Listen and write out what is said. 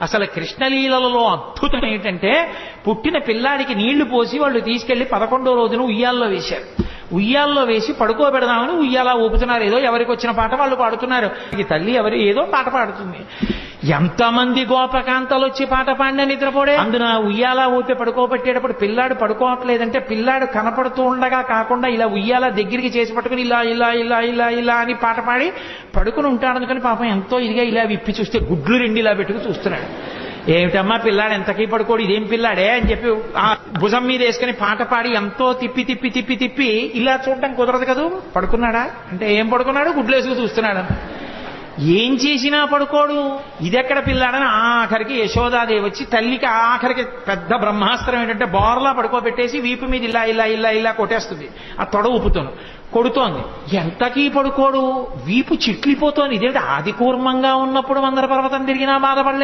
అసలు కృష్ణలీలలో అద్భుతం ఏంటంటే పుట్టిన పిల్లాడికి నీళ్లు పోసి వాళ్ళు తీసుకెళ్లి 11వ రోజున ఉయ్యాల్లో వేశారు. ఉయ్యాల్లో వేసి పడుకోబెడదామని ఉయ్యాలా ఊపుతున్నారు. ఏదో ఎవరికి వచ్చిన పాట వాళ్ళు పాడుతున్నారు. ఈ తల్లి ఎవరు ఏదో పాట పాడుతుంది. ఎంతమంది గోపకాంతలు వచ్చి పాట పాడినా నిద్రపోడే. అందున ఉయ్యాలా ఊపి పడుకోబెట్టేటప్పుడు పిల్లాడు పడుకోవట్లేదంటే పిల్లాడు కనపడుతూ ఉండగా కాకుండా ఇలా ఉయ్యాలా దగ్గరికి చేసి పట్టుకుని ఇలా ఇలా ఇలా ఇలా ఇలా అని పాట పాడి పడుకుని ఉంటాడు. అందుకని పాపం ఎంతో ఇదిగా ఇలా విప్పి చూస్తే గుడ్లు 2 ఇలా పెట్టుకుని చూస్తున్నాడు. ఏమిటమ్మా పిల్లాడు ఎంతకీ పడుకోడు, ఇదేం పిల్లాడే అని చెప్పి ఆ భుజం మీద వేసుకుని పాట పాడి ఎంతో తిప్పి తిప్పి తిప్పి తిప్పి ఇలా చూడటం కుదరదు కదా. పడుకున్నాడా అంటే ఏం పడుకున్నాడు, గుడ్లు వేసుకు చూస్తున్నాడు. ఏం చేసినా పడుకోడు. ఇదెక్కడ పిల్లాడని ఆఖరికి యశోదాదేవి వచ్చి తల్లికి ఆఖరికి పెద్ద బ్రహ్మాస్త్రం ఏంటంటే బోర్లా పడుకోబెట్టేసి వీపు మీద ఇలా ఇలా ఇలా ఇలా కొట్టేస్తుంది. ఆ తొడ ఊపుతాను కొడుతోంది. ఎంతకీ పడుకోడు, వీపు చిట్లిపోతోంది. ఇదేంటి ఆది కూర్మంగా ఉన్నప్పుడు మందర పర్వతం తిరిగినా బాధపడలేదు.